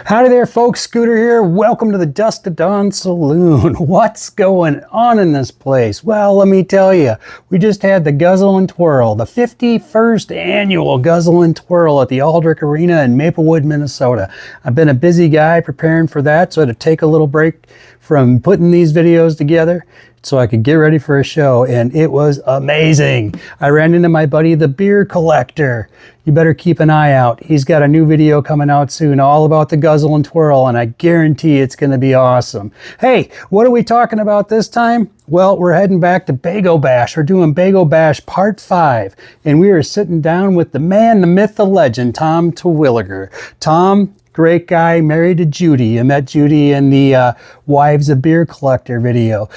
Howdy there, folks. Scooter here. Welcome to the Dusk to Dawn Saloon. What's going on in this place? Well, let me tell you, we just had the Guzzle and Twirl, the 51st annual Guzzle and Twirl at the Aldrich Arena in Maplewood, Minnesota. I've been a busy guy preparing for that, so to take a little break from putting these videos together so I could get ready for a show, and it was amazing. I ran into my buddy, the beer collector. You better keep an eye out. He's got a new video coming out soon all about the Guzzle and Twirl, and I guarantee it's going to be awesome. Hey, what are we talking about this time? Well, we're heading back to Bago Bash. We're doing Bago Bash Part 5, and we are sitting down with the man, the myth, the legend, Tom Terwilliger. Tom, great guy, married to Judy. I met Judy in the Wives of Beer Collector video.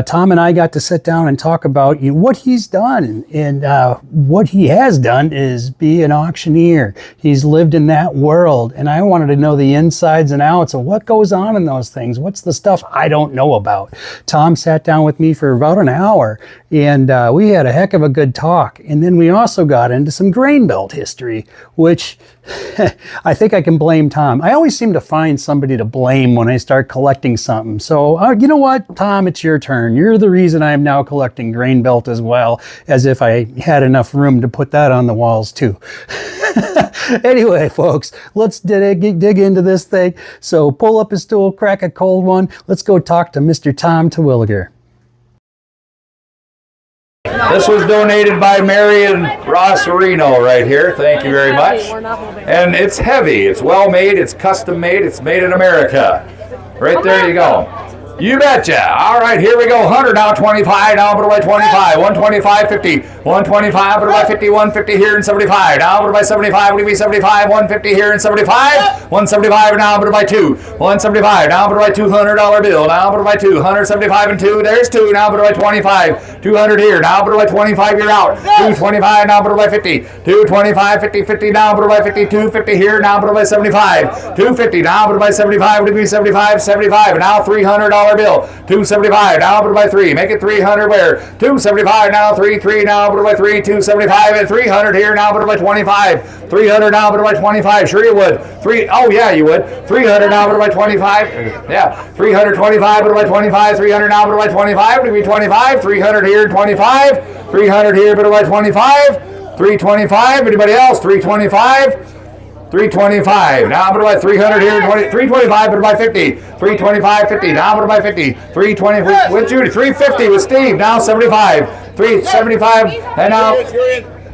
Tom and I got to sit down and talk about what he's done, and what he has done is be an auctioneer. He's lived in that world, and I wanted to know the insides and outs of what goes on in those things. What's the stuff I don't know about? Tom sat down with me for about an hour, and we had a heck of a good talk. And then we also got into some grain belt history, which I think I can blame Tom. I always seem to find somebody to blame when I start collecting something. So you know what, Tom, it's your turn. You're the reason I am now collecting grain belt, as well, as if I had enough room to put that on the walls too. Anyway, folks, let's dig into this thing. So pull up a stool, crack a cold one. Let's go talk to Mr. Tom Terwilliger. This was donated by Marion Rosarino right here. Thank you very much. And it's heavy. It's well made. It's custom made. It's made in America. Right there you go. You betcha. All right, here we go. 100 now, 25 now, but by 25, 125, 50, 125, but by 50, 150 here and 75. Now, but by 75, would be 75, 150 here and 75, 175 now, but by 2, 175 now, but by $200 bill. Now, but by 2, 175 and 2. There's 2 now, but by 25, 200 here. Now, but by 25, you're out. 225 now, but by 50, 225, 50, 50 now, but by 50, 250 here. Now, but by 75, 250 now, but by 75 would be 75, 75. Now, $300 bill. 275 now, but by 3. Make it 300 where? 275 now, 3 now, but by 3. 275 and 300 here now, but by 25. 300 now, but by 25. Sure you would. 3. Oh yeah, you would. 300 now, but by 25. Yeah. 325, but by 25. 300 now, but by 25. Would be 25. 300 here, 25. 300 here, but by 25. 325. Anybody else? 325. 325, now but by 300 here, 325, but by 50, 325, 50, now but by 50, 320 with Judy, 350 with Steve, now 75, 375, and now.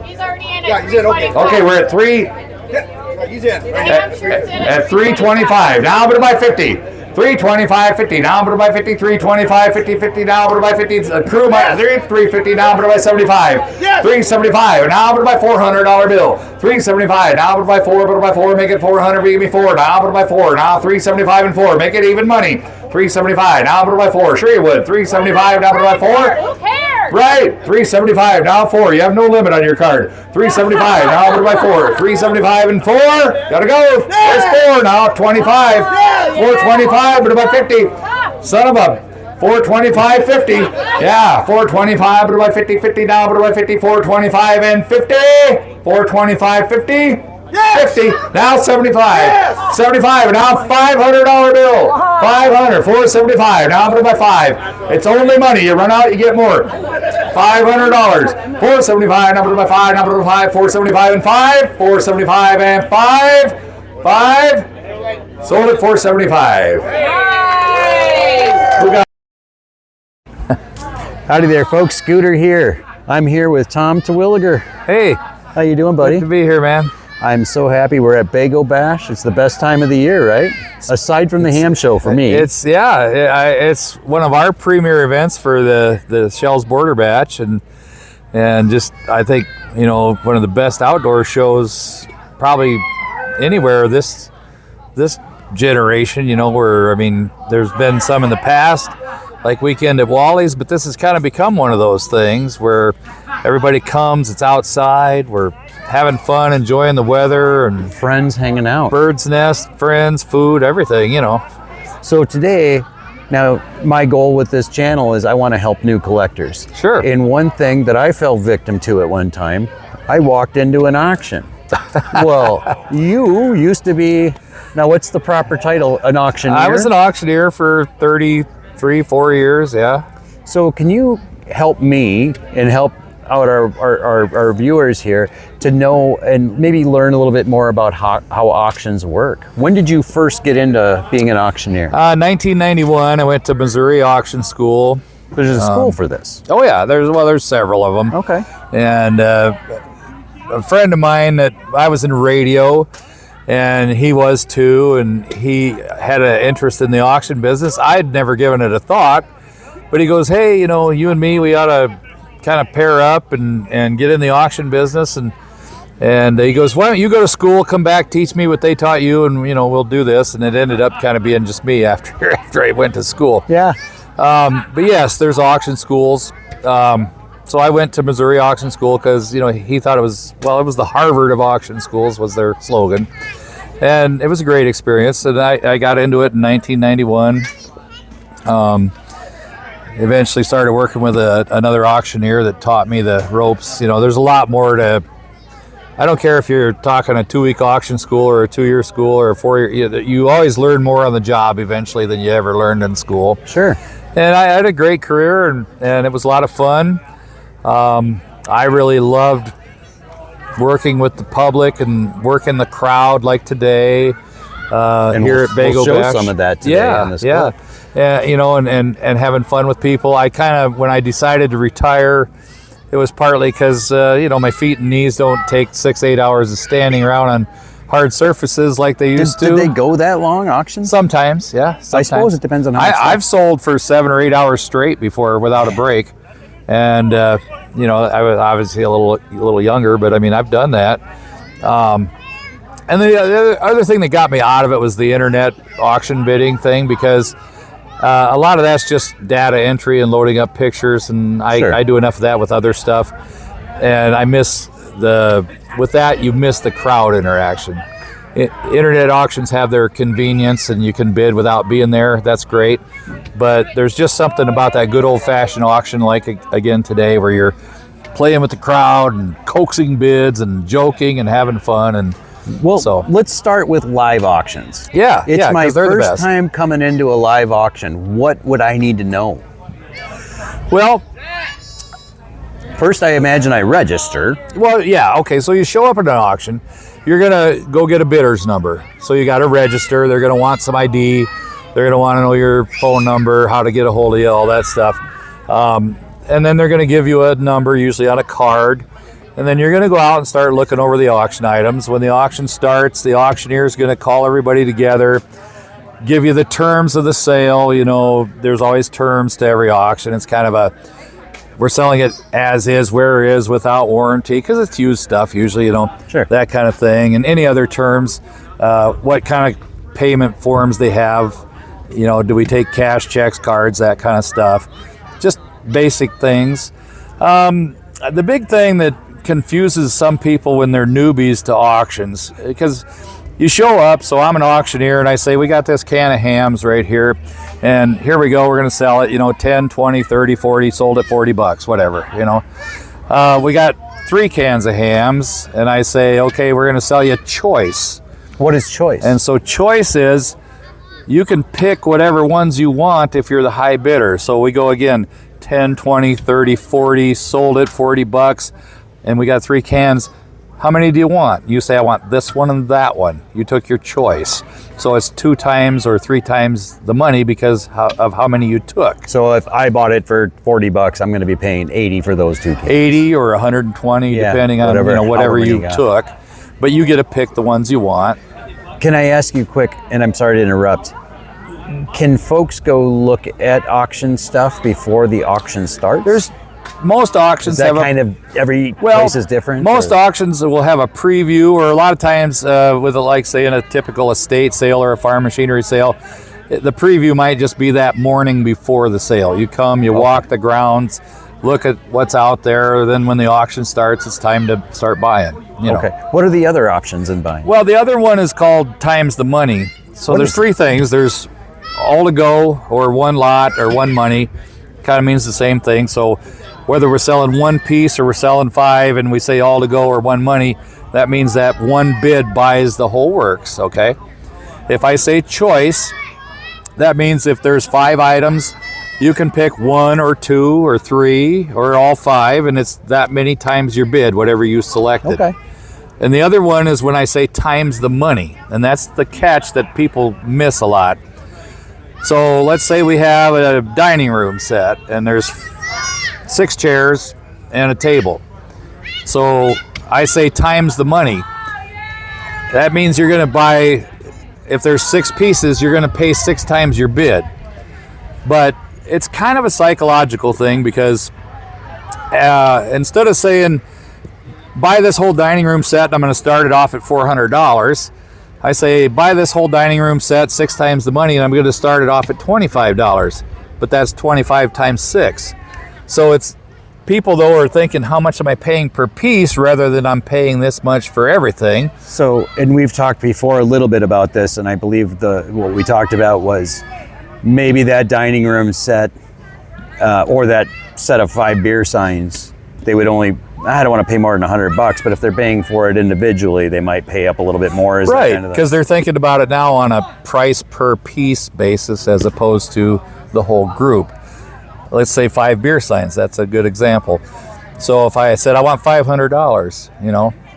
He's already in it. Yeah, he's in, okay. Okay, we're at 3. Yeah, he's in. At 325, now but by 50. 325, 50, now but by 50, 325, 50, 50, now but by 50, crew by 350, now but by 75, 375, now but by $400 bill, 375, now but by 4, but by 4, make it 400, give me 4, now but by 4, now 375 and 4, make it even money, 375, now but by 4, sure you would, 375, now but by 4, who cares? Right, 375, now 4, you have no limit on your card, 375, now but by 4, 375 and 4, gotta go, there's 4, now 25, 425, but about 50, son of a 425, 50, yeah, 425, but about 50, 50 now, but about 50, 425 and 50, 425, 50, 50, now 75, 75, and now $500 bill, 500, 475, now but by 5, it's only money, you run out, you get more, $500, 475, now but by 5, now but by 5, 475 and 5, 475 and 5, 5, sold at 475. Howdy there, folks. Scooter here. I'm here with Tom Terwilliger. Hey, how you doing, buddy? good to be here, man. I'm so happy we're at Bago Bash. It's the best time of the year, right? Aside from the Hamm show for me. It's it's one of our premier events for the Schell's Border Batch, and just I think one of the best outdoor shows probably anywhere this generation. Where there's been some in the past, like Weekend at Wally's, but this has kind of become one of those things where everybody comes, it's outside, we're having fun, enjoying the weather, and friends hanging out. Bird's nest, friends, food, everything, So today, now my goal with this channel is I want to help new collectors. Sure. And one thing that I fell victim to at one time, I walked into an auction. Well, you used to be Now, what's the proper title? An auctioneer? I was an auctioneer for 4 years, yeah. So can you help me and help out our viewers here to know and maybe learn a little bit more about how auctions work? When did you first get into being an auctioneer? 1991, I went to Missouri Auction School. There's a school for this. Oh yeah, there's several of them. Okay. And a friend of mine that I was in radio, and he was too, and he had an interest in the auction business. I'd never given it a thought, but he goes, "Hey, you and me, we ought to kind of pair up and get in the auction business." And he goes, "Why don't you go to school, come back, teach me what they taught you, and we'll do this." And it ended up kind of being just me after I went to school. Yeah. But yes, there's auction schools. So I went to Missouri Auction School because he thought it was the Harvard of auction schools was their slogan, and it was a great experience. And I got into it in 1991. Eventually started working with another auctioneer that taught me the ropes. There's a lot more to. I don't care if you're talking a 2-week auction school or a 2-year school or a 4-year. You always learn more on the job eventually than you ever learned in school. Sure. And I had a great career, and it was a lot of fun. I really loved working with the public and working the crowd like today And here at Bago we'll show Bash. some of that today on this clip. And having fun with people. I kind of, when I decided to retire, it was partly because, my feet and knees don't take 6-8 hours of standing around on hard surfaces like they used to. Did they go that long, auctions? Sometimes, yeah. Sometimes. I suppose it depends on how much I've sold for 7 or 8 hours straight before without a break. And, I was obviously a little younger, but I mean, I've done that. And the other thing that got me out of it was the internet auction bidding thing, because a lot of that's just data entry and loading up pictures, and I do enough of that with other stuff. And I miss with that, you miss the crowd interaction. Internet auctions have their convenience, and you can bid without being there. That's great. But there's just something about that good old-fashioned auction, like again today, where you're playing with the crowd and coaxing bids and joking and having fun. And so let's start with live auctions. Yeah, it's my first time coming into a live auction. What would I need to know? Well, first, I imagine I register. Well, yeah, okay. So you show up at an auction. You're gonna go get a bidder's number. So you got to register. They're gonna want some ID. They're gonna want to know your phone number, how to get a hold of you, all that stuff. And then they're gonna give you a number, usually on a card. And then you're gonna go out and start looking over the auction items. When the auction starts, the auctioneer is gonna call everybody together, give you the terms of the sale. There's always terms to every auction. It's kind of we're selling it as is, where it is, without warranty, because it's used stuff usually, Sure. that kind of thing. And any other terms, what kind of payment forms they have, do we take cash, checks, cards, that kind of stuff. Just basic things. The big thing that confuses some people when they're newbies to auctions, because you show up, so I'm an auctioneer, and I say, we got this can of hams right here, and here we go, we're going to sell it, 10, 20, 30, 40, sold at $40, whatever, we got 3 cans of hams, and I say, okay, we're going to sell you choice. What is choice? And so choice is, you can pick whatever ones you want if you're the high bidder. So we go again, 10, 20, 30, 40, sold at $40, and we got 3 cans. How many do you want? You say, I want this one and that one. You took your choice. So it's 2 times or 3 times the money because of how many you took. So if I bought it for $40, I'm going to be paying $80 for those 2 cans. 80 or 120, depending on whatever you took. But you get to pick the ones you want. Can I ask you quick, and I'm sorry to interrupt, can folks go look at auction stuff before the auction starts? Most auctions have every place is different? Most auctions will have a preview, or a lot of times with say in a typical estate sale or a farm machinery sale, the preview might just be that morning before the sale. You come, you walk the grounds, look at what's out there, then when the auction starts, it's time to start buying. Okay. What are the other options in buying? Well, the other one is called times the money. So there's 3 things. There's all to go, or one lot, or one money. Kind of means the same thing. So whether we're selling 1 piece or we're selling 5 and we say all to go or one money, that means that one bid buys the whole works, okay? If I say choice, that means if there's 5 items, you can pick 1 or 2 or 3 or all 5, and it's that many times your bid, whatever you selected. Okay. And the other one is when I say times the money, and that's the catch that people miss a lot. So let's say we have a dining room set, and there's 6 chairs and a table. So I say times the money. That means you're going to buy, if there's 6 pieces, you're going to pay 6 times your bid. But it's kind of a psychological thing because instead of saying, buy this whole dining room set, I'm going to start it off at $400. I say, buy this whole dining room set 6 times the money, and I'm going to start it off at $25. But that's 25 times 6. So it's people, though, are thinking, how much am I paying per piece rather than I'm paying this much for everything. So, and we've talked before a little bit about this, and I believe what we talked about was maybe that dining room set or that set of 5 beer signs, they would only, I don't want to pay more than $100, but if they're paying for it individually, they might pay up a little bit more. Right, because they're thinking about it now on a price per piece basis as opposed to the whole group. Let's say 5 beer signs, that's a good example. So if I said, I want $500,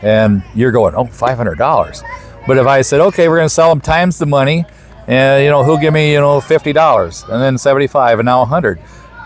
and you're going, oh, $500. But if I said, okay, we're going to sell them times the money, and, who'll give me, $50, and then 75, and now 100.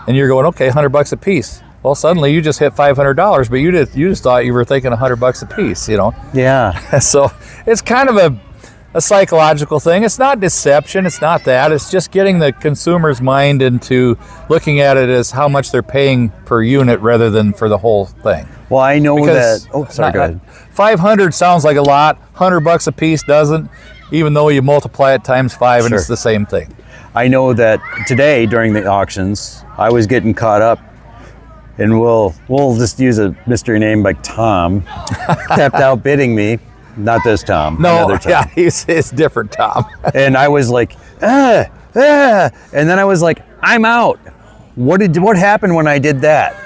And you're going, okay, $100 a piece. Well, suddenly you just hit $500, but you just thought you were thinking $100 a piece, Yeah. So it's kind of a psychological thing. It's not deception. It's not that. It's just getting the consumer's mind into looking at it as how much they're paying per unit rather than for the whole thing. Well, I know because that. Oh, sorry. Go ahead. 500 sounds like a lot. $100 a piece doesn't, even though you multiply it times 5 and it's the same thing. I know that today during the auctions, I was getting caught up, and we'll just use a mystery name like Tom, kept outbidding me. Not this Tom. No, another Tom. yeah, it's different Tom. And I was like, and then I was like, I'm out. What happened when I did that?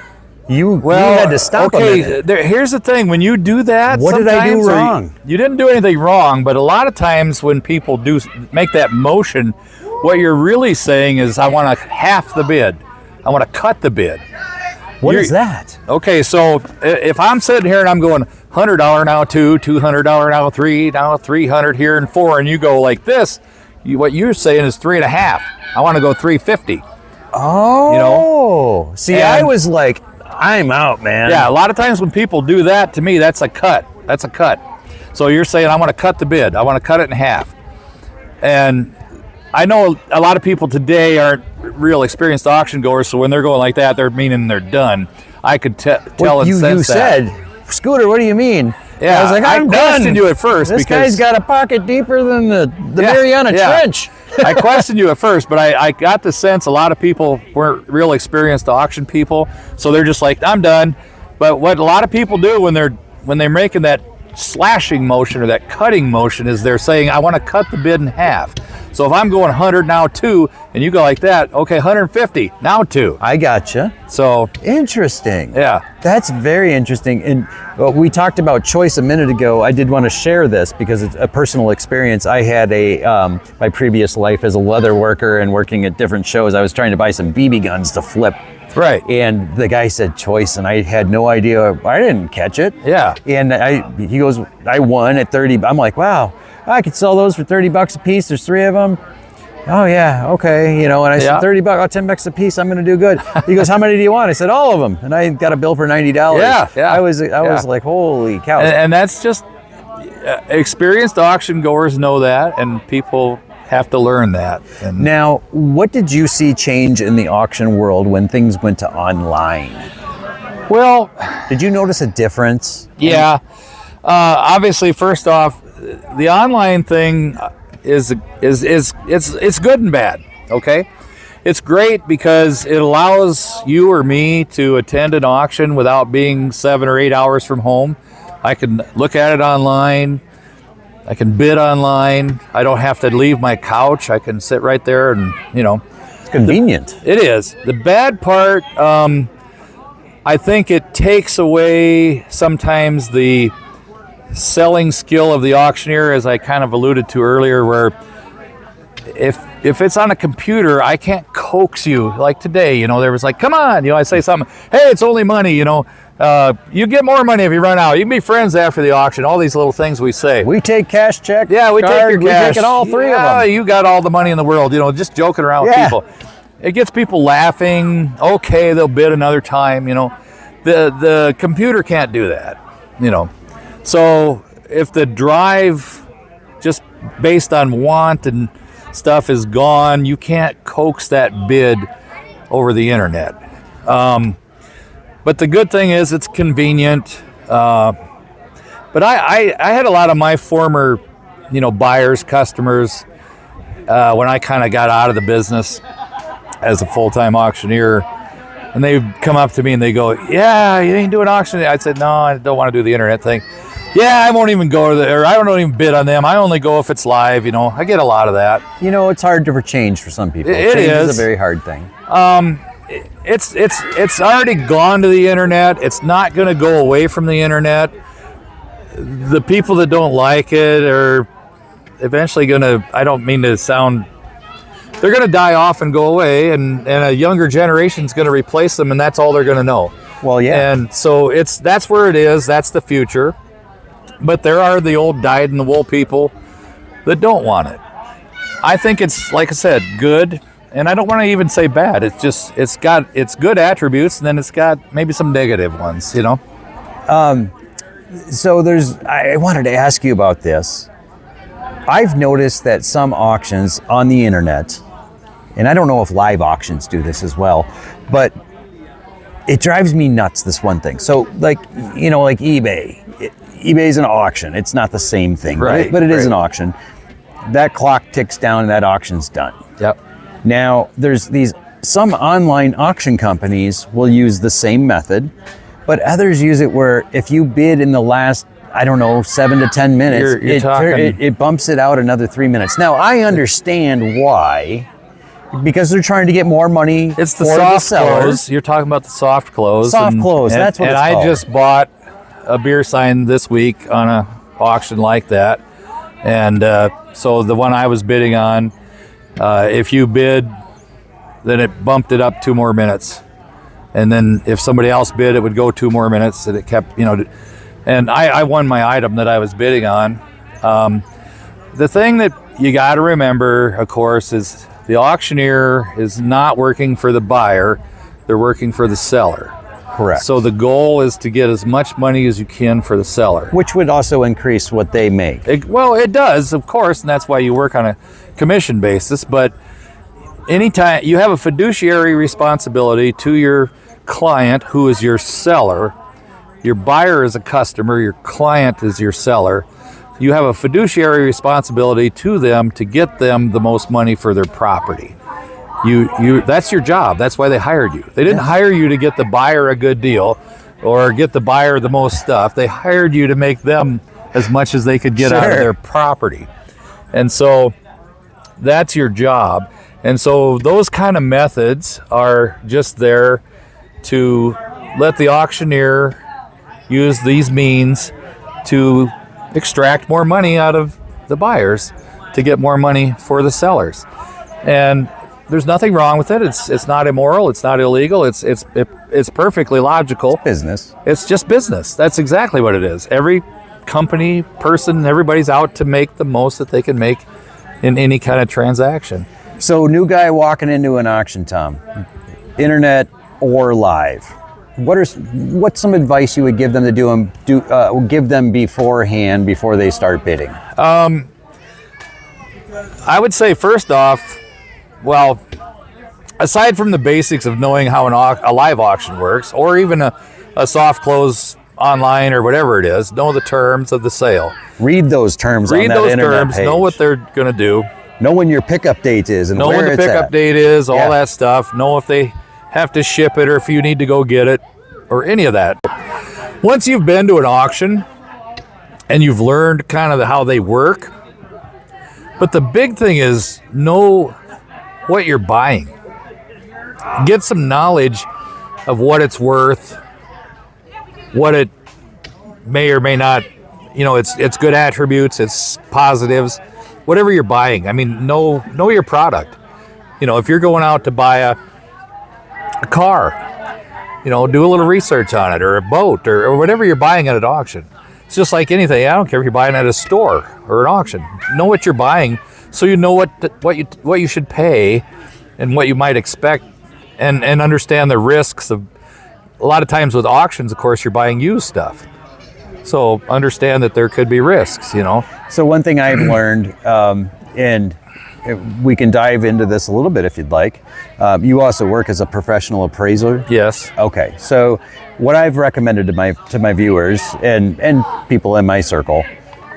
You had to stop. Okay, here's the thing: when you do that, what did I do wrong? You didn't do anything wrong, but a lot of times when people do make that motion, what you're really saying is, I want to half the bid. I want to cut the bid. What is that? Okay, so if I'm sitting here and I'm going $100 now 2, $200 now 3, now 300 here and 4, and you go like this, what you're saying is 3.5. I want to go 350. Oh, see, I was like, I'm out, man. Yeah, a lot of times when people do that, to me, that's a cut. That's a cut. So you're saying, I want to cut the bid. I want to cut it in half. And I know a lot of people today aren't real experienced auction goers, so when they're going like that, they're meaning they're done. I could tell and sense that. You said, Scooter, what do you mean? Yeah, I was like, I'm done. questioned you at first. This guy's got a pocket deeper than the Breweriana trench. I questioned you at first, but I got the sense a lot of people weren't real experienced auction people, so they're just like, I'm done. But what a lot of people do when they're making that slashing motion or that cutting motion is they're saying, I want to cut the bid in half. So if I'm going 100 now 2, and you go like that, okay, 150 now 2. I gotcha. So interesting. Yeah, that's very interesting. And we talked about choice a minute ago. I did want to share this because it's a personal experience. I had my previous life as a leather worker and working at different shows. I was trying to buy some BB guns to flip. Right. And the guy said choice, and I had no idea. I didn't catch it. Yeah. And he goes, I won at 30. I'm like, wow, I could sell those for $30 a piece. There's 3 of them. Oh yeah, okay. And I said $30, $10 a piece. I'm going to do good. He goes, how many do you want? I said, all of them. And I got a bill for $90. Yeah. I was like, holy cow. And that's just experienced auction goers know that, and people have to learn that. And now, what did you see change in the auction world when things went to online? Well, did you notice a difference? Yeah. Obviously, first off, the online thing is it's good and bad. Okay, it's great because it allows you or me to attend an auction without being 7 or 8 hours from home. I can look at it online. I can bid online. I don't have to leave my couch. I can sit right there and, It's convenient. It is. The bad part, I think it takes away sometimes the selling skill of the auctioneer, as I kind of alluded to earlier, where if it's on a computer, I can't coax you like today. You know, there was like, come on, you know, I say something, hey, it's only money, you know, you get more money if you run out. You can be friends after the auction. All these little things we say. We take cash, check, yeah, we card, take your cash. We take it all three of them. You got all the money in the world, you know, just joking around with people. It gets people laughing. Okay, they'll bid another time, you know. The computer can't do that, you know. So if the drive just based on want and stuff is gone, you can't coax that bid over the internet. But the good thing is it's convenient. But I had a lot of my former, you know, buyers, customers, when I kind of got out of the business as a full-time auctioneer, and they come up to me and they go, yeah, you ain't doing auctioning. I said, no, I don't want to do the internet thing. Yeah, I won't even go to or I don't even bid on them. I only go if it's live, you know. I get a lot of that. You know, it's hard to change for some people. It change is a very hard thing. It's already gone to the internet. It's not going to go away from the internet. The people that don't like it are eventually going to, I don't mean to sound, they're going to die off and go away, and a younger generation is going to replace them, and that's all they're going to know. Well, yeah. And so that's where it is. That's the future. But there are the old dyed-in-the-wool people that don't want it. I think it's, like I said, good, and I don't want to even say bad. It's just, it's got its good attributes, and then it's got maybe some negative ones, you know? So I wanted to ask you about this. I've noticed that some auctions on the internet, and I don't know if live auctions do this as well, but it drives me nuts, this one thing. So, like, you know, like eBay. eBay's an auction. It's not the same thing, right? But it is an auction. That clock ticks down and that auction's done. Yep. Now, there's some online auction companies will use the same method, but others use it where if you bid in the last, I don't know, 7 to 10 minutes, it bumps it out another 3 minutes. Now, I understand why, because they're trying to get more money. It's the soft close. You're talking about the soft close. Soft close, that's what it's called. And I just bought a beer sign this week on an auction like that. And so the one I was bidding on, if you bid, then it bumped it up 2 more minutes. And then if somebody else bid, it would go 2 more minutes, and it kept, you know, and I won my item that I was bidding on. The thing that you got to remember, of course, is the auctioneer is not working for the buyer. They're working for the seller. Correct. So the goal is to get as much money as you can for the seller. Which would also increase what they make. It does, of course, and that's why you work on a commission basis. But anytime you have a fiduciary responsibility to your client, who is your seller, your buyer is a customer, your client is your seller. You have a fiduciary responsibility to them to get them the most money for their property. That's your job. That's why they hired you. They didn't hire you to get the buyer a good deal or get the buyer the most stuff. They hired you to make them as much as they could get out of their property. And so that's your job. And so those kind of methods are just there to let the auctioneer use these means to extract more money out of the buyers to get more money for the sellers. And there's nothing wrong with it. It's not immoral. It's not illegal. It's perfectly logical. It's business. It's just business. That's exactly what it is. Every company, person, everybody's out to make the most that they can make in any kind of transaction. So, new guy walking into an auction, Tom, internet or live. What's some advice you would give them to give them beforehand before they start bidding? I would say first off, well, aside from the basics of knowing how a live auction works, or even a soft close online or whatever it is, know the terms of the sale. Read those terms on that internet page. Read those terms, know what they're going to do. Know when your pickup date is and where it's at. Know when the pickup date is, all that stuff. Know if they have to ship it or if you need to go get it or any of that. Once you've been to an auction and you've learned kind of how they work, but the big thing is know what you're buying. Get some knowledge of what it's worth, what it may or may not, you know, it's good attributes, it's positives, whatever you're buying. I mean, know your product. You know, if you're going out to buy a car, you know, do a little research on it, or a boat, or whatever you're buying at an auction. It's just like anything. I don't care if you're buying at a store or an auction. Know what you're buying, so you know what you should pay, and what you might expect, and understand the risks of. A lot of times with auctions, of course, you're buying used stuff, so understand that there could be risks. You know. So one thing I've learned, and we can dive into this a little bit if you'd like. You also work as a professional appraiser. Yes. Okay. So what I've recommended to my viewers and people in my circle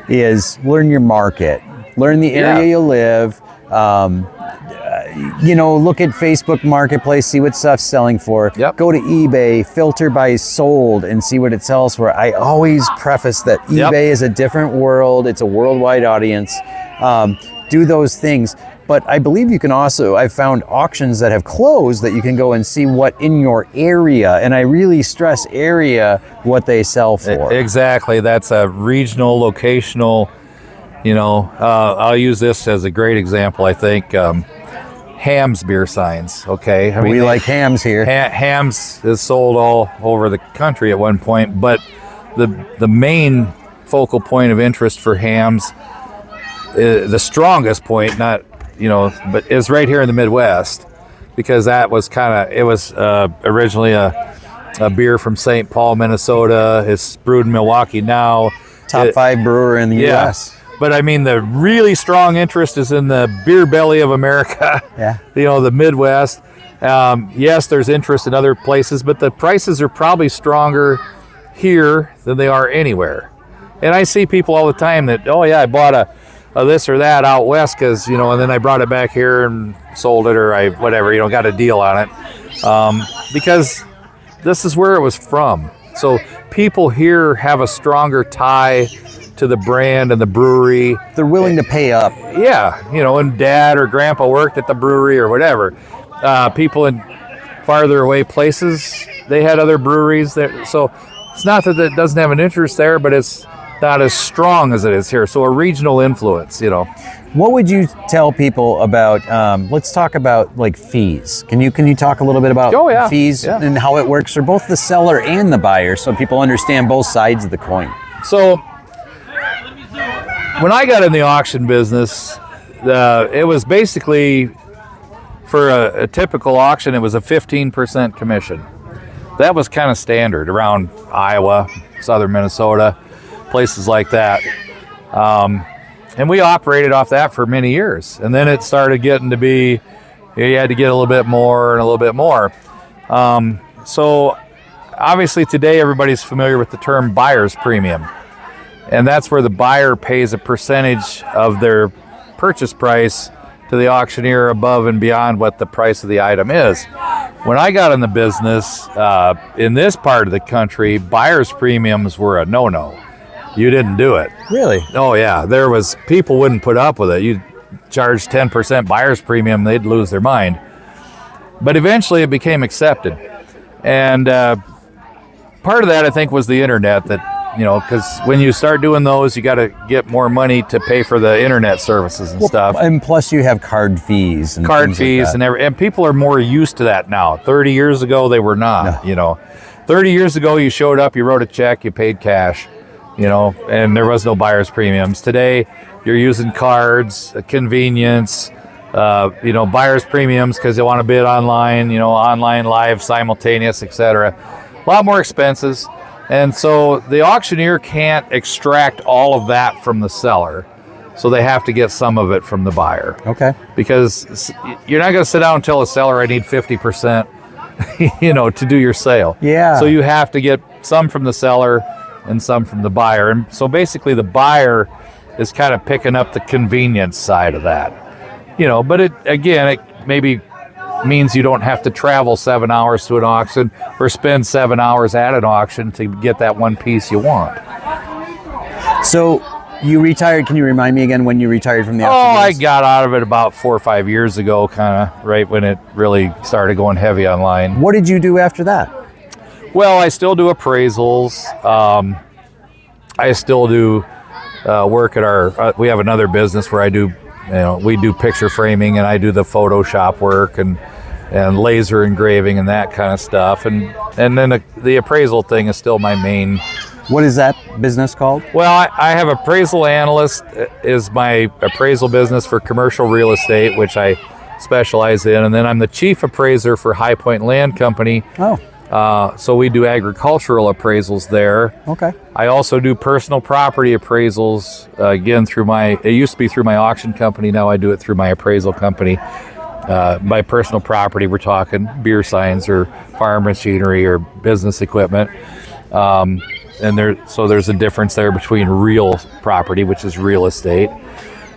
is learn your market, learn the area you live. You know, look at Facebook Marketplace, see what stuff's selling for. Yep. Go to eBay, filter by sold, and see what it sells for. I always preface that eBay is a different world. It's a worldwide audience. Do those things. But I believe you can also, I've found auctions that have closed that you can go and see what in your area, and I really stress area, what they sell for. Exactly. That's a regional, locational, you know, I'll use this as a great example. I think Hamm's beer signs, okay? I mean, we like Hamm's here. Hamm's is sold all over the country at one point, but the main focal point of interest for Hamm's, the strongest point, not, you know, but is right here in the Midwest, because that was originally a beer from St. Paul, Minnesota. It's brewed in Milwaukee now. Top 5 brewer in the U.S. But I mean, the really strong interest is in the beer belly of America. Yeah. You know, the Midwest. Yes, there's interest in other places, but the prices are probably stronger here than they are anywhere. And I see people all the time that, oh yeah, I bought a this or that out west because, you know, and then I brought it back here and sold it, or I whatever, you know, got a deal on it, because this is where it was from. So people here have a stronger tie to the brand and the brewery. They're willing to pay up. Yeah, you know, and dad or grandpa worked at the brewery or whatever. People in farther away places, they had other breweries there. So it's not that it doesn't have an interest there, but it's not as strong as it is here. So a regional influence, you know. What would you tell people about, let's talk about like fees. Can you talk a little bit about fees and how it works for both the seller and the buyer, so people understand both sides of the coin? So when I got in the auction business, it was basically, for a typical auction, it was a 15% commission. That was kind of standard around Iowa, southern Minnesota, places like that. And we operated off that for many years. And then it started getting to be, you had to get a little bit more and a little bit more. So obviously today everybody's familiar with the term buyer's premium. And that's where the buyer pays a percentage of their purchase price to the auctioneer above and beyond what the price of the item is. When I got in the business, in this part of the country, buyer's premiums were a no-no. You didn't do it. Really? Oh yeah, people wouldn't put up with it. You charge 10% buyer's premium, they'd lose their mind. But eventually it became accepted. And part of that, I think, was the internet, that, you know, because when you start doing those, you got to get more money to pay for the internet services and stuff. And plus you have card fees. And card fees like and people are more used to that now. 30 years ago, they were not, you know. 30 years ago, you showed up, you wrote a check, you paid cash, you know, and there was no buyer's premiums. Today, you're using cards, convenience, you know, buyer's premiums because you want to bid online, you know, online, live, simultaneous, etc. A lot more expenses. And so the auctioneer can't extract all of that from the seller. So they have to get some of it from the buyer. Okay. Because you're not going to sit down and tell a seller, I need 50%, you know, to do your sale. Yeah. So you have to get some from the seller and some from the buyer. And so basically the buyer is kind of picking up the convenience side of that. You know, but it maybe means you don't have to travel 7 hours to an auction or spend 7 hours at an auction to get that one piece you want. So you retired, can you remind me again when you retired from the auction? Oh, I got out of it about 4 or 5 years ago, kind of right when it really started going heavy online. What did you do after that? Well, I still do appraisals. I still do work at our. We have another business where I do, we do picture framing, and I do the Photoshop work and laser engraving and that kind of stuff. And then the appraisal thing is still my main. What is that business called? Well, I have appraisal analyst is my appraisal business for commercial real estate, which I specialize in, and then I'm the chief appraiser for High Point Land Company. Oh. So we do agricultural appraisals there. Okay. I also do personal property appraisals, again, it used to be through my auction company, now I do it through my appraisal company. By personal property, we're talking beer signs or farm machinery or business equipment. And there's a difference there between real property, which is real estate.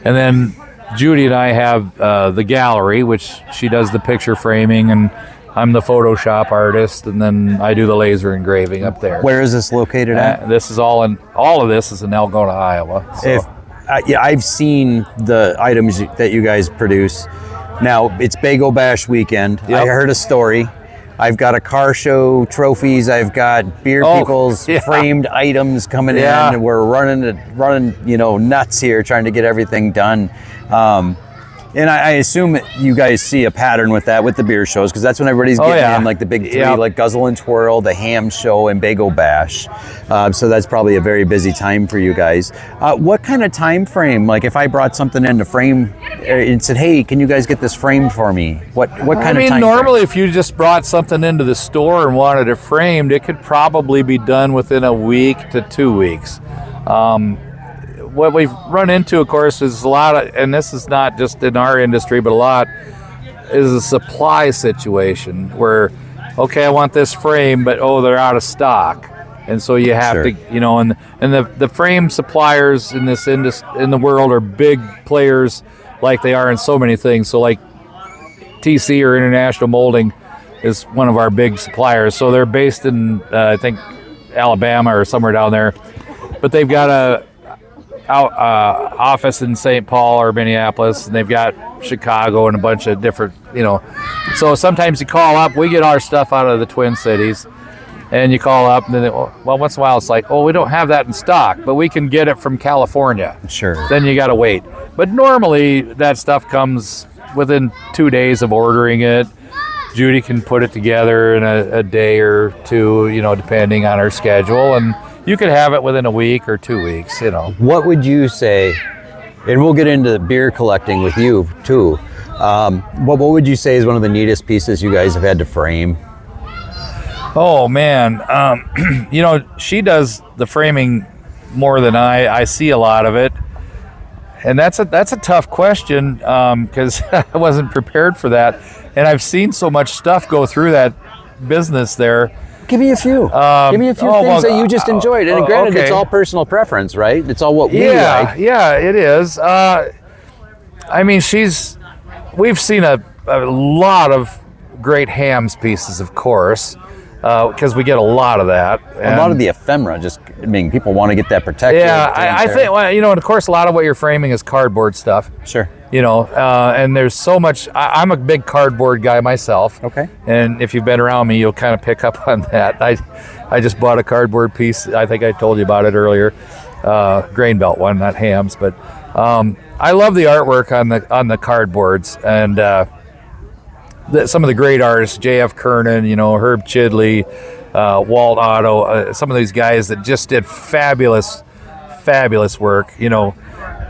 And then Judy and I have the gallery, which she does the picture framing, and I'm the Photoshop artist, and then I do the laser engraving up there. Where is this located at? This is all of this is in Algona, Iowa. So. I've seen the items that you guys produce. Now, it's Bago Bash weekend. Yep. I heard a story. I've got a car show trophies. I've got beer people's framed items coming in. We're running, nuts here trying to get everything done. And I assume you guys see a pattern with that with the beer shows, because that's when everybody's getting in, like the big three, like Guzzle and Twirl, the Hamm show, and Bago Bash. So that's probably a very busy time for you guys. What kind of time frame? Like if I brought something in to frame and said, "Hey, can you guys get this framed for me?" What kind of time? Normally, frame? if you just brought something into the store and wanted it framed, it could probably be done within a week to 2 weeks. What we've run into, of course, is a lot of, and this is not just in our industry, but a lot, is a supply situation where, okay, I want this frame, but they're out of stock, and so you have to, and the frame suppliers in this in the world are big players, like they are in so many things. So like TC or International Molding is one of our big suppliers. So they're based in I think Alabama or somewhere down there, but they've got a office in St. Paul or Minneapolis, and they've got Chicago and a bunch of different, So sometimes you call up, we get our stuff out of the Twin Cities, and you call up, and then, once in a while it's like, we don't have that in stock, but we can get it from California. Sure. Then you got to wait. But normally that stuff comes within 2 days of ordering it. Judy can put it together in a day or two, depending on her schedule, and you could have it within a week or 2 weeks, What would you say, and we'll get into beer collecting with you too, what would you say is one of the neatest pieces you guys have had to frame? Oh man, she does the framing more than I see a lot of it. And that's a tough question, because I wasn't prepared for that. And I've seen so much stuff go through that business there. Give me a few. Give me a few things that you just enjoyed. And granted, it's all personal preference, right? It's all what we like. Yeah, it is. We've seen a lot of great Hamm's pieces, of course, because we get a lot of that. A lot of the ephemera, people want to get that protected. Yeah, I think, and of course, a lot of what you're framing is cardboard stuff. Sure. And there's so much. I'm a big cardboard guy myself. Okay. And if you've been around me, you'll kind of pick up on that. I just bought a cardboard piece. I think I told you about it earlier. Grain belt one, not Hamm's, but I love the artwork on the cardboards, and some of the great artists, J.F. Kernan, Herb Chidley, Walt Otto, some of these guys that just did fabulous work.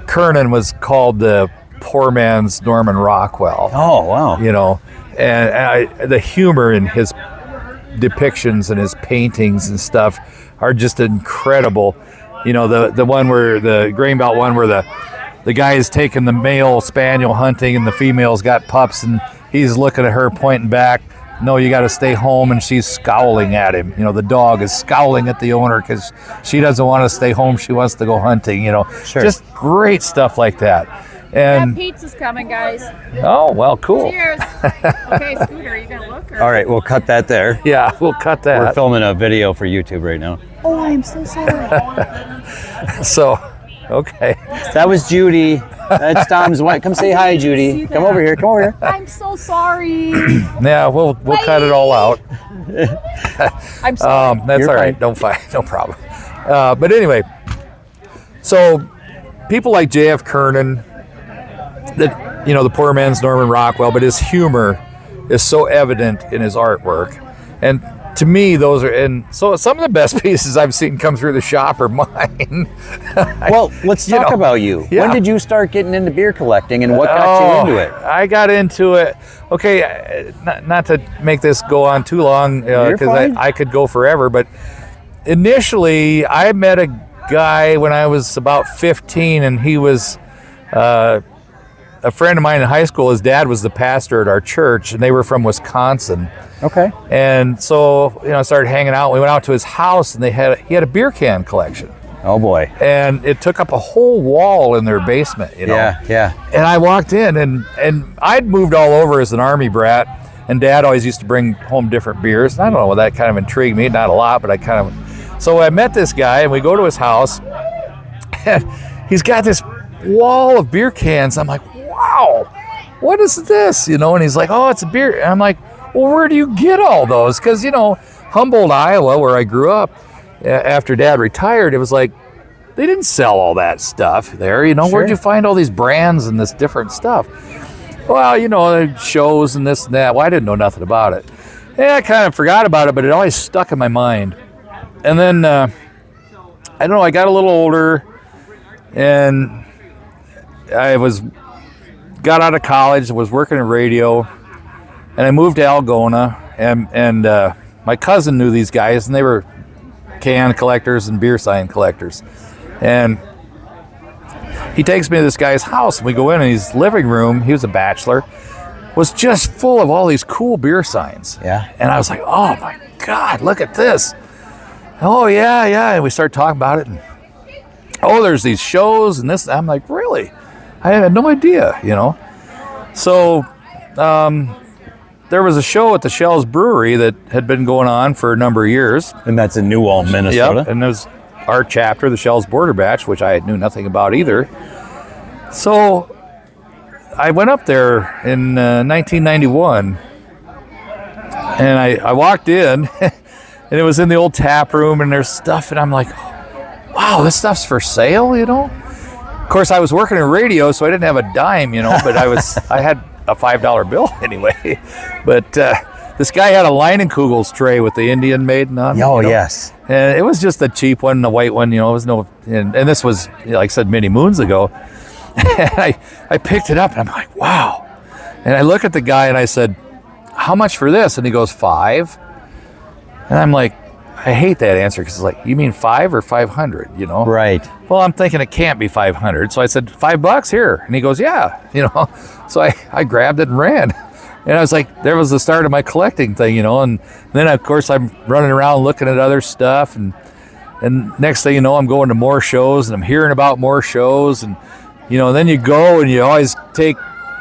Kernan was called the poor man's Norman Rockwell. Oh, wow. And the humor in his depictions and his paintings and stuff are just incredible. The one where the grain belt one where the guy is taking the male spaniel hunting and the female's got pups, and he's looking at her pointing back, "No, you got to stay home," and she's scowling at him. The dog is scowling at the owner because she doesn't want to stay home. She wants to go hunting. Sure. Just great stuff like that. And pizza's coming, guys. Oh, well, cool. Cheers. Okay, Scooter, are you gonna look? Or? All right, we'll cut that there. Yeah, we'll cut that. We're filming a video for YouTube right now. Oh, I'm so sorry. So, okay. That was Judy. That's Tom's wife. Come say hi, Judy. Come over here. I'm so sorry. Yeah, we'll cut it all out. I'm sorry. That's You're all right. fine. Don't fight. No problem. But anyway, so people like J.F. Kernan, that, you know, the poor man's Norman Rockwell, but his humor is so evident in his artwork. And to me, those are, and so some of the best pieces I've seen come through the shop are mine. Well, let's talk about you. Yeah. When did you start getting into beer collecting, and what got you into it? I got into it. Okay, not to make this go on too long, because I could go forever, but initially I met a guy when I was about 15, and he was a friend of mine in high school. His dad was the pastor at our church, and they were from Wisconsin. Okay. And so, you know, I started hanging out. We went out to his house, and he had a beer can collection. Oh boy. And it took up a whole wall in their basement, you know. Yeah. And I walked in, and I'd moved all over as an Army brat, and Dad always used to bring home different beers. And I don't know, that kind of intrigued me, not a lot, but I kind of. So I met this guy, and we go to his house, and he's got this wall of beer cans. I'm like, wow, what is this? You know, and he's like, oh, it's a beer. And I'm like, well, where do you get all those? Because, you know, Humboldt, Iowa, where I grew up, after Dad retired, it was like, they didn't sell all that stuff there. You know, Sure. Where'd you find all these brands and this different stuff? Well, you know, shows and this and that. Well, I didn't know nothing about it. Yeah, I kind of forgot about it, but it always stuck in my mind. And then, I don't know, I got a little older, and I got out of college, was working in radio, and I moved to Algona, and my cousin knew these guys, and they were can collectors and beer sign collectors. And he takes me to this guy's house, and we go in, and his living room, he was a bachelor, was just full of all these cool beer signs. Yeah. And I was like, oh my God, look at this. Oh yeah. And we started talking about it, and oh, there's these shows and this. I'm like, really? I had no idea, you know. So there was a show at the Schell's Brewery that had been going on for a number of years. And that's in New Ulm, Minnesota. Yep, and it was our chapter, the Schell's Border Batch, which I knew nothing about either. So I went up there in 1991, and I walked in, and it was in the old tap room, and there's stuff, and I'm like, wow, this stuff's for sale, you know? Of course, I was working in radio, so I didn't have a dime, you know, but I had a $5 bill anyway. But this guy had a Leinenkugel's tray with the Indian maiden on it. Oh, you know? yes. And it was just a cheap one, the white one, you know, it was no, and this was, like I said, many moons ago. And I picked it up, and I'm like, wow. And I look at the guy, and I said, how much for this? And he goes, $5. And I'm like, I hate that answer, because it's like, you mean 5 or 500, you know? Right. Well, I'm thinking it can't be 500. So I said, $5 here. And he goes, yeah, you know. So I grabbed it and ran. And I was like, there was the start of my collecting thing, you know. And then, of course, I'm running around looking at other stuff. And next thing you know, I'm going to more shows, and I'm hearing about more shows. And, you know, then you go, and you always take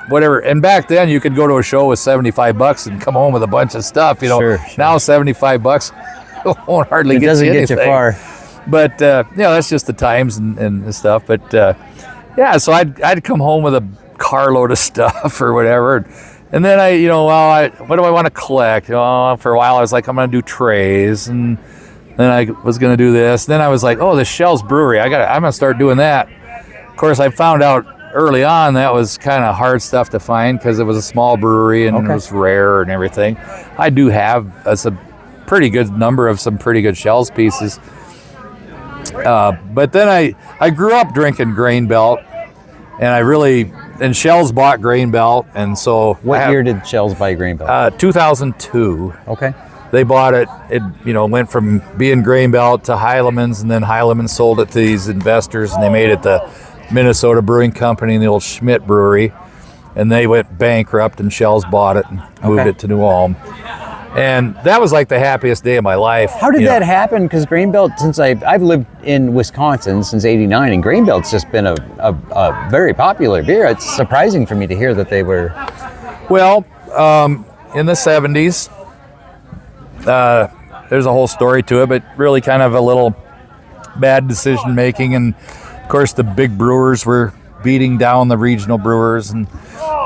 whatever. And back then, you could go to a show with $75 and come home with a bunch of stuff, you know. Sure. Now, $75 won't hardly get you anything. It doesn't get you far. But, you know, that's just the times and stuff. But, yeah, so I'd come home with a carload of stuff or whatever. And then what do I want to collect? For a while, I was like, I'm going to do trays. And then I was going to do this. Then I was like, oh, the Schell's Brewery. I'm going to start doing that. Of course, I found out early on that was kind of hard stuff to find, because it was a small brewery and it was rare and everything. I do have a pretty good number of some pretty good Schell's pieces. But then I grew up drinking Grain Belt, and Schell's bought Grain Belt, and so what year did Schell's buy Grain Belt? 2002. Okay. They bought it. It went from being Grain Belt to Heileman's, and then Heileman's sold it to these investors, and they made it the Minnesota Brewing Company and the old Schmidt Brewery, and they went bankrupt, and Schell's bought it and moved it to New Ulm. And that was like the happiest day of my life. How did that happen? Because Grain Belt, since I've lived in Wisconsin since '89, and Grain Belt's just been a very popular beer. It's surprising for me to hear that they were. Well, in the '70s, there's a whole story to it, but really kind of a little bad decision making, and of course the big brewers were beating down the regional brewers, and